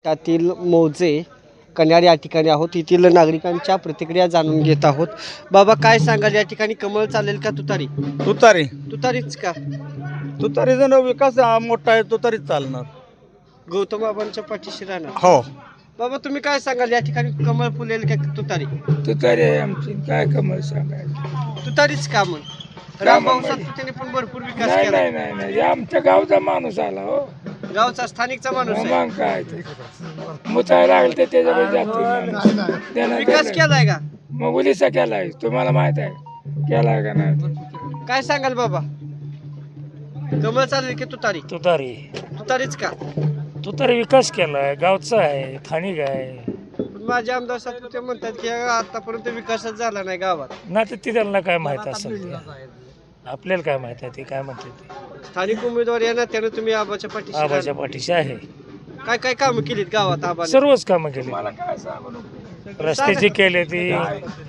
त्यातील मौजे कन्याड या ठिकाणी आहोत. येथील नागरिकांच्या प्रतिक्रिया जाणून घेत आहोत. बाबा काय सांगाल, या ठिकाणी कमळ चालेल का तुतारी? तुतारी तुतारीच का? तुतारी जण विकास मोठा आहे तुतारीच चालणार. गौतम बाबांच्या पाठीशी राहणार. हो बाबा तुम्ही काय सांगाल, या ठिकाणी कमळ फुलेल का तुतारी? तुतारी आहे आमची, काय कमल सांगायचं. तुतारीच का मग? रामभाऊ सातपुतेने पण भरपूर विकास नाही केला. नाही नाही नाही आमच्या गावचा माणूस आला हो. गावचा स्थानिकचा माणूस आहे. मग काय ते मुतायला लागलं ते त्याच्याकडे जातो. विकास केलाय का? मग उलिसा केलाय, तुम्हाला माहित आहे केलाय का नाही? काय सांगाल बाबा, कमळ चालेल की तुतारी? तुतारी तुतारीच का? तुतारी विकास केलाय, गावचा आहे, स्थानिक आहे. पण माझे आमदार सातपुते म्हणतात की आतापर्यंत विकासच झाला नाही गावात. ना तर ती त्यांना काय माहित असेल ते. आपल्याला काय माहित आहे ते काय म्हणते ते. स्थानिक उमेदवार या नात्यानं तुम्ही आबाच्या पाठीशी आबाच्या राहणार. पाठीशी आहे. काय काय कामं केलीत गावात आबाने? सर्वच कामं केली, रस्त्याची केली ती,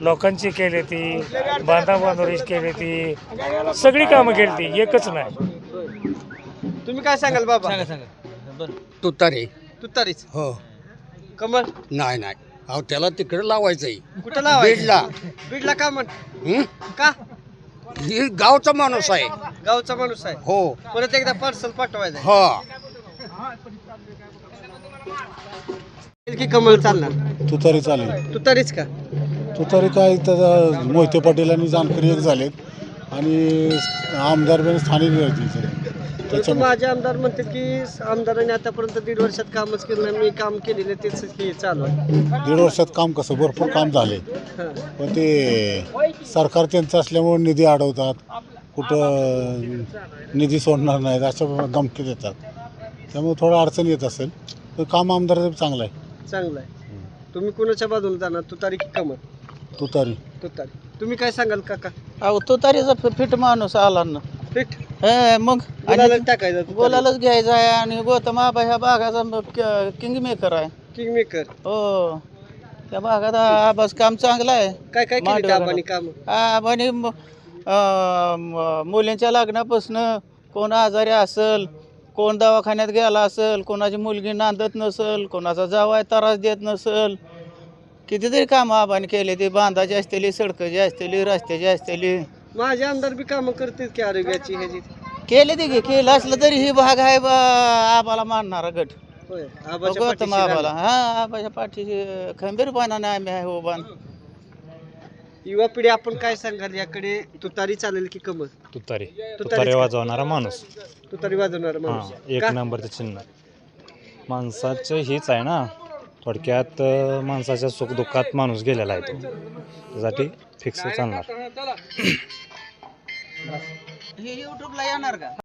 लोकांची केली ती, बांधाबांधोरी केली ती, सगळी कामं केली ती, एकच नाही. तुम्ही काय सांगाल बाबा? तुतारी तुतारीच. हो. कमळ नाही नाही अहो त्याला तिकडे लावायचंय कुठं लावायचं? बीडला. बीडला का म्हण? हं? का? ही गावचा माणूस आहे. गावचा माणूस आहे. हो परत एकदा पार्सल पाठवायचं हा. की कमळ चालणार? तुतारी चालेल. तुतारीच का? तुतारी काय तर मोहिते पाटील आणि जानकरी एक झालेत आणि आमदार पण स्थानिक परंतु त्याच्यामुळे माझे आमदार म्हणतात की आमदारांनी आतापर्यंत 1.5 वर्षात कामच केलं नाही. मी काम केलेलं तेच हे चालू आहे. 1.5 वर्षात काम कसं भरपूर काम झाले, हां. पण ते सरकार त्यांचं असल्यामुळे निधी अडवतात, कुठं निधी सोडणार नाहीत अशा धमकी देतात. त्यामुळे थोडं अडचण येत असेल, पण काम आमदाराचं चांगलं आहे. चांगलं आहे. तुम्ही कुणाच्या बाजूला जाणार, तुतारी की कमळ? तुतारी. तुतारी. तुम्ही काय सांगाल काका? अहो तो तरीचा फिट माणूस आला ना. फिट मग गुलाला टाकायचं तुतारी. बोलायलाच घ्यायचं आहे. आणि गौतम आबा ह्या भागाचा किंग मेकर आहे. King maker. हो त्या भागात आबाच काम चांगलं आहे. काय काय केली मांडवाला. आबांनी काम? आबाने मुलींच्या लग्नापासून कोण आजारी असेल, कोण दवाखान्यात गेला असेल, कोणाची मुलगी नांदत नसेल, कोणाचा जावाय त्रास देत नसेल, कितीतरी कामं आबाने केले. ते बांधाची असतेली, सडकाची असतेली, रस्त्याची असतेली, माझे आमदार बी कामं करतात की आरोग्याची ह्याची? केले ते केलं असलं तरी ही भाग आहे आबाला मानणारा गट. होय. आबाच्या गौतम पाठीशी आबाला राहणार. हा आबाच्या पाठीशी खंबीरपणाने आम्ही आहे उभा. युवा पिढी आपण काय सांगाल याकडे, तुतारी चालेल की कमळ? तुतारी. तुतारीच तुतारी का? वाजवणारा माणूस. तुतारी वाजवणार हां, माणूस एक का? नंबरचं चिन्ह. माणसाचं हीच आहे ना, थोडक्यात माणसाच्या सुखदुःखात माणूस गेलेला आहे तो, त्यासाठी फिक्स चालणार. हे युट्यूबला येणार का?